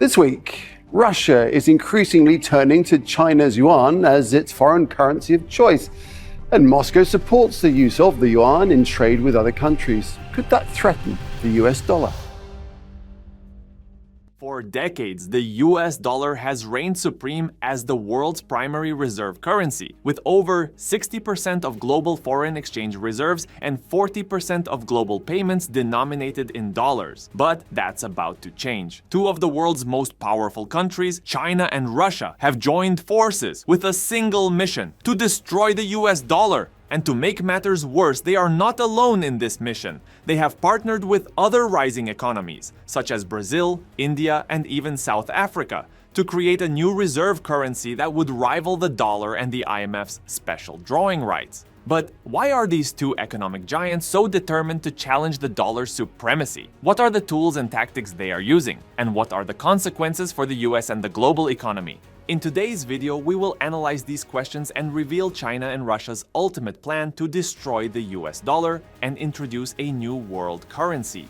This week, Russia is increasingly turning to China's yuan as its foreign currency of choice, and Moscow supports the use of the yuan in trade with other countries. Could that threaten the US dollar? For decades, the US dollar has reigned supreme as the world's primary reserve currency, with over 60% of global foreign exchange reserves and 40% of global payments denominated in dollars. But that's about to change. Two of the world's most powerful countries, China and Russia, have joined forces with a single mission: to destroy the US dollar. And to make matters worse, they are not alone in this mission. They have partnered with other rising economies, such as Brazil, India, and even South Africa, to create a new reserve currency that would rival the dollar and the IMF's special drawing rights. But why are these two economic giants so determined to challenge the dollar's supremacy? What are the tools and tactics they are using? And what are the consequences for the US and the global economy? In today's video, we will analyze these questions and reveal China and Russia's ultimate plan to destroy the US dollar and introduce a new world currency.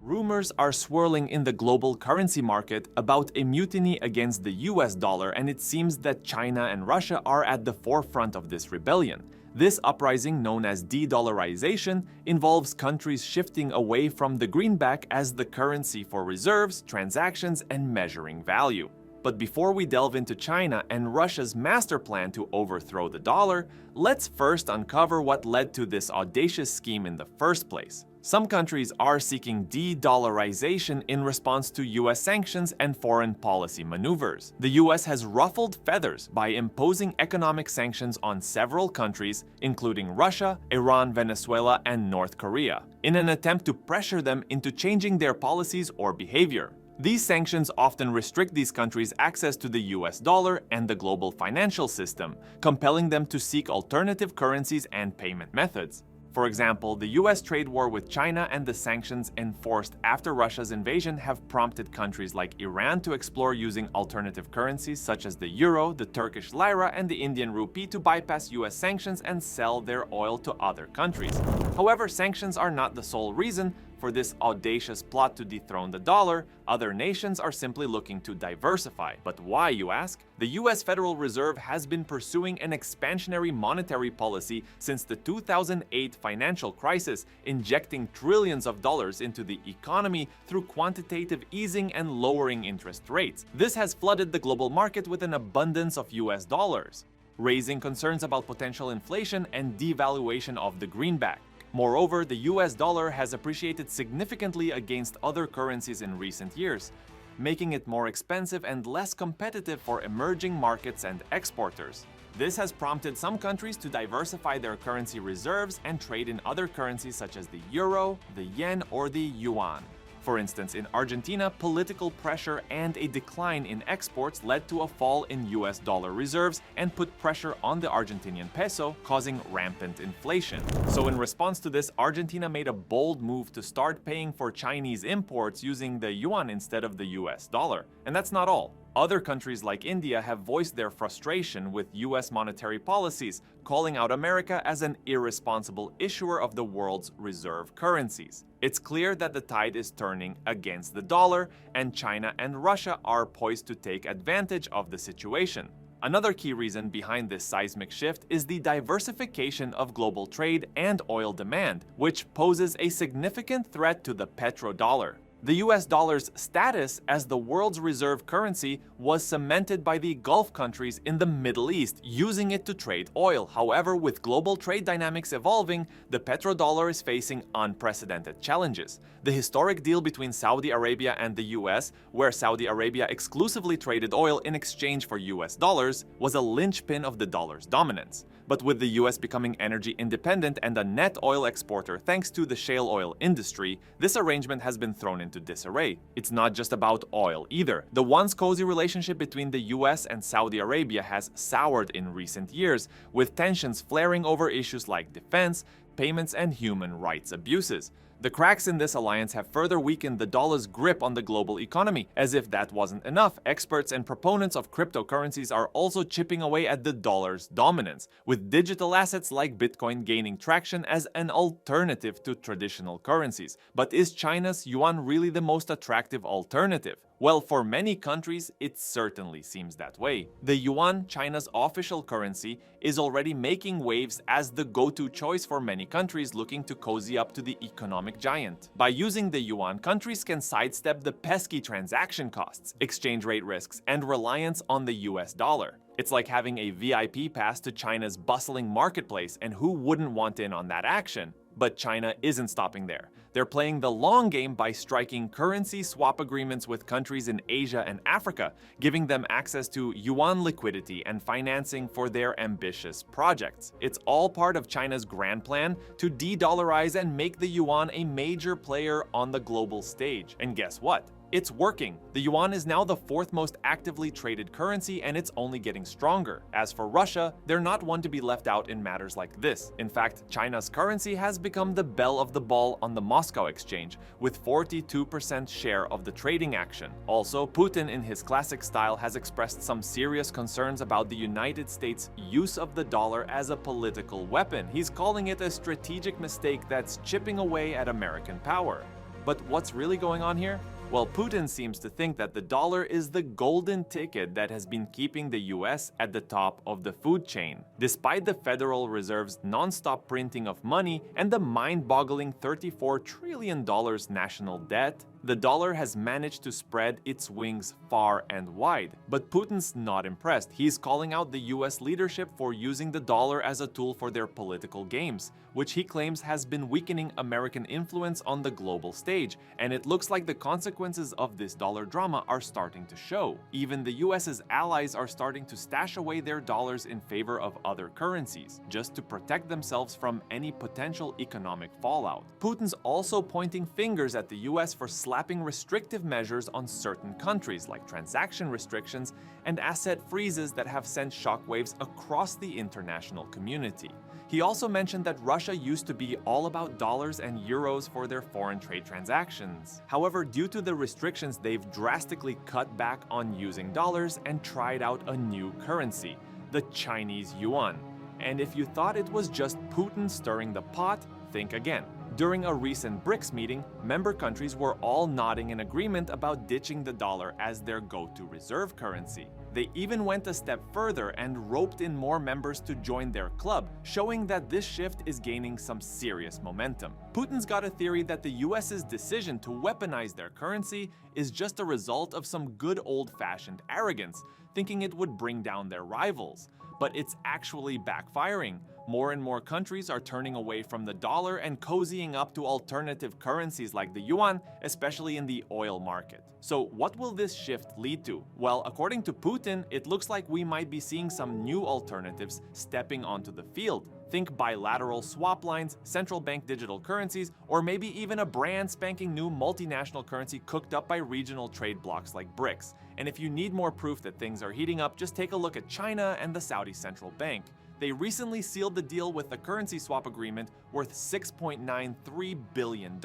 Rumors are swirling in the global currency market about a mutiny against the US dollar, and it seems that China and Russia are at the forefront of this rebellion. This uprising, known as de-dollarization, involves countries shifting away from the greenback as the currency for reserves, transactions, and measuring value. But before we delve into China and Russia's master plan to overthrow the dollar, let's first uncover what led to this audacious scheme in the first place. Some countries are seeking de-dollarization in response to US sanctions and foreign policy maneuvers. The US has ruffled feathers by imposing economic sanctions on several countries, including Russia, Iran, Venezuela, and North Korea, in an attempt to pressure them into changing their policies or behavior. These sanctions often restrict these countries' access to the US dollar and the global financial system, compelling them to seek alternative currencies and payment methods. For example, the US trade war with China and the sanctions enforced after Russia's invasion have prompted countries like Iran to explore using alternative currencies such as the euro, the Turkish lira, and the Indian rupee to bypass US sanctions and sell their oil to other countries. However, sanctions are not the sole reason for this audacious plot to dethrone the dollar. Other nations are simply looking to diversify. But why, you ask? The US Federal Reserve has been pursuing an expansionary monetary policy since the 2008 financial crisis, injecting trillions of dollars into the economy through quantitative easing and lowering interest rates. This has flooded the global market with an abundance of US dollars, raising concerns about potential inflation and devaluation of the greenback. Moreover, the US dollar has appreciated significantly against other currencies in recent years, making it more expensive and less competitive for emerging markets and exporters. This has prompted some countries to diversify their currency reserves and trade in other currencies such as the euro, the yen, or the yuan. For instance, in Argentina, political pressure and a decline in exports led to a fall in US dollar reserves and put pressure on the Argentinian peso, causing rampant inflation. So in response to this, Argentina made a bold move to start paying for Chinese imports using the yuan instead of the US dollar. And that's not all. Other countries like India have voiced their frustration with US monetary policies, calling out America as an irresponsible issuer of the world's reserve currencies. It's clear that the tide is turning against the dollar, and China and Russia are poised to take advantage of the situation. Another key reason behind this seismic shift is the diversification of global trade and oil demand, which poses a significant threat to the petrodollar. The US dollar's status as the world's reserve currency was cemented by the Gulf countries in the Middle East, using it to trade oil. However, with global trade dynamics evolving, the petrodollar is facing unprecedented challenges. The historic deal between Saudi Arabia and the US, where Saudi Arabia exclusively traded oil in exchange for US dollars, was a linchpin of the dollar's dominance. But with the US becoming energy independent and a net oil exporter thanks to the shale oil industry, this arrangement has been thrown into disarray. It's not just about oil either. The once cozy relationship between the US and Saudi Arabia has soured in recent years, with tensions flaring over issues like defense, payments, and human rights abuses. The cracks in this alliance have further weakened the dollar's grip on the global economy. As if that wasn't enough, experts and proponents of cryptocurrencies are also chipping away at the dollar's dominance, with digital assets like Bitcoin gaining traction as an alternative to traditional currencies. But is China's yuan really the most attractive alternative? Well, for many countries, it certainly seems that way. The yuan, China's official currency, is already making waves as the go-to choice for many countries looking to cozy up to the economic giant. By using the yuan, countries can sidestep the pesky transaction costs, exchange rate risks, and reliance on the US dollar. It's like having a VIP pass to China's bustling marketplace, and who wouldn't want in on that action? But China isn't stopping there. They're playing the long game by striking currency swap agreements with countries in Asia and Africa, giving them access to yuan liquidity and financing for their ambitious projects. It's all part of China's grand plan to de-dollarize and make the yuan a major player on the global stage. And guess what? It's working. The yuan is now the fourth most actively traded currency, and it's only getting stronger. As for Russia, they're not one to be left out in matters like this. In fact, China's currency has become the belle of the ball on the Moscow exchange, with 42% share of the trading action. Also, Putin, in his classic style, has expressed some serious concerns about the United States' use of the dollar as a political weapon. He's calling it a strategic mistake that's chipping away at American power. But what's really going on here? Well, Putin seems to think that the dollar is the golden ticket that has been keeping the US at the top of the food chain. Despite the Federal Reserve's non-stop printing of money and the mind-boggling $34 trillion national debt, the dollar has managed to spread its wings far and wide. But Putin's not impressed. He's calling out the US leadership for using the dollar as a tool for their political games, which he claims has been weakening American influence on the global stage, and it looks like the consequences of this dollar drama are starting to show. Even the US's allies are starting to stash away their dollars in favor of other currencies, just to protect themselves from any potential economic fallout. Putin's also pointing fingers at the US for slapping restrictive measures on certain countries, like transaction restrictions and asset freezes that have sent shockwaves across the international community. He also mentioned that Russia used to be all about dollars and euros for their foreign trade transactions. However, due to the restrictions, they've drastically cut back on using dollars and tried out a new currency, the Chinese yuan. And if you thought it was just Putin stirring the pot, think again. During a recent BRICS meeting, member countries were all nodding in agreement about ditching the dollar as their go-to reserve currency. They even went a step further and roped in more members to join their club, showing that this shift is gaining some serious momentum. Putin's got a theory that the US's decision to weaponize their currency is just a result of some good old-fashioned arrogance, thinking it would bring down their rivals. But it's actually backfiring. More and more countries are turning away from the dollar and cozying up to alternative currencies like the yuan, especially in the oil market. So what will this shift lead to? Well, according to Putin, it looks like we might be seeing some new alternatives stepping onto the field. Think bilateral swap lines, central bank digital currencies, or maybe even a brand spanking new multinational currency cooked up by regional trade blocs like BRICS. And if you need more proof that things are heating up, just take a look at China and the Saudi central bank. They recently sealed the deal with a currency swap agreement worth $6.93 billion.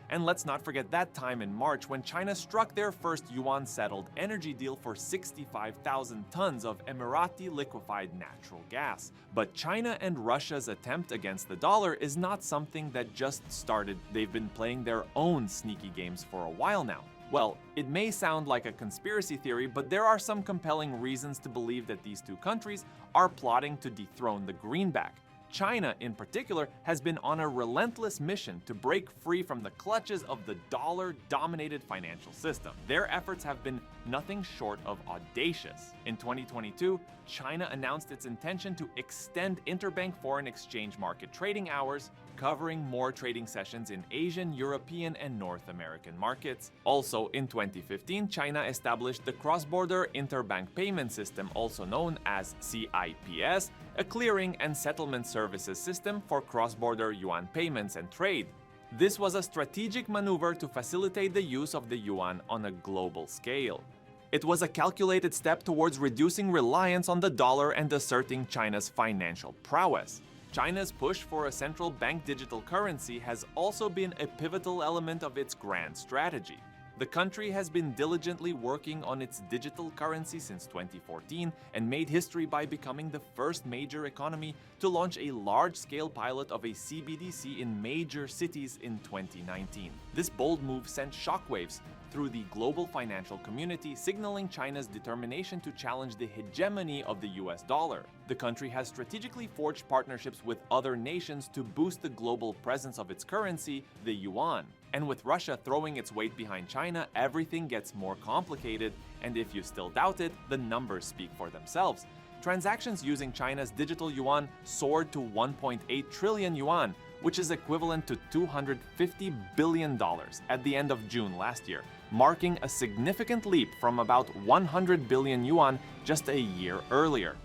And let's not forget that time in March when China struck their first yuan-settled energy deal for 65,000 tons of Emirati liquefied natural gas. But China and Russia's attempt against the dollar is not something that just started. They've been playing their own sneaky games for a while now. Well, it may sound like a conspiracy theory, but there are some compelling reasons to believe that these two countries are plotting to dethrone the greenback. China, in particular, has been on a relentless mission to break free from the clutches of the dollar-dominated financial system. Their efforts have been nothing short of audacious. In 2022, China announced its intention to extend interbank foreign exchange market trading hours, covering more trading sessions in Asian, European, and North American markets. Also, in 2015, China established the Cross-Border Interbank Payment System, also known as CIPS, a clearing and settlement services system for cross-border yuan payments and trade. This was a strategic maneuver to facilitate the use of the yuan on a global scale. It was a calculated step towards reducing reliance on the dollar and asserting China's financial prowess. China's push for a central bank digital currency has also been a pivotal element of its grand strategy. The country has been diligently working on its digital currency since 2014 and made history by becoming the first major economy to launch a large-scale pilot of a CBDC in major cities in 2019. This bold move sent shockwaves. through the global financial community, signaling China's determination to challenge the hegemony of the US dollar. The country has strategically forged partnerships with other nations to boost the global presence of its currency, the yuan. And with Russia throwing its weight behind China, everything gets more complicated, and if you still doubt it, the numbers speak for themselves. Transactions using China's digital yuan soared to 1.8 trillion yuan, which is equivalent to $250 billion at the end of June last year, marking a significant leap from about 100 billion yuan just a year earlier.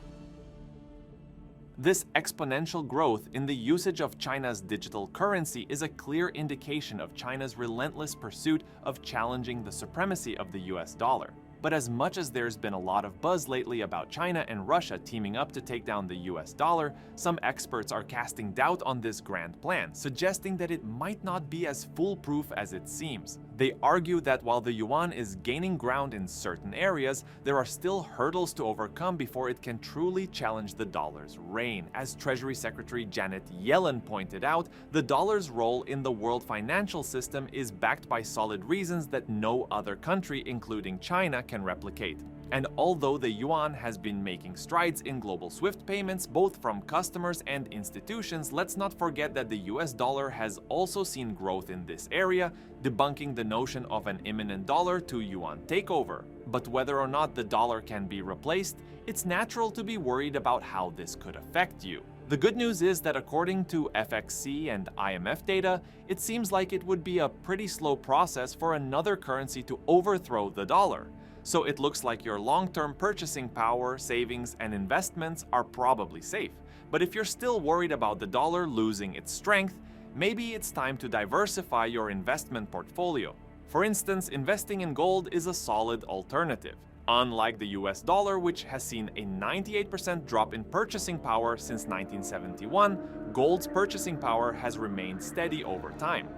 This exponential growth in the usage of China's digital currency is a clear indication of China's relentless pursuit of challenging the supremacy of the US dollar. But as much as there's been a lot of buzz lately about China and Russia teaming up to take down the US dollar, some experts are casting doubt on this grand plan, suggesting that it might not be as foolproof as it seems. They argue that while the yuan is gaining ground in certain areas, there are still hurdles to overcome before it can truly challenge the dollar's reign. As Treasury Secretary Janet Yellen pointed out, the dollar's role in the world financial system is backed by solid reasons that no other country, including China, can replicate. And although the yuan has been making strides in global SWIFT payments, both from customers and institutions, let's not forget that the US dollar has also seen growth in this area, debunking the notion of an imminent dollar to yuan takeover. But whether or not the dollar can be replaced, it's natural to be worried about how this could affect you. The good news is that according to FXC and IMF data, it seems like it would be a pretty slow process for another currency to overthrow the dollar. So it looks like your long-term purchasing power, savings, and investments are probably safe. But if you're still worried about the dollar losing its strength, maybe it's time to diversify your investment portfolio. For instance, investing in gold is a solid alternative. Unlike the US dollar, which has seen a 98% drop in purchasing power since 1971, gold's purchasing power has remained steady over time.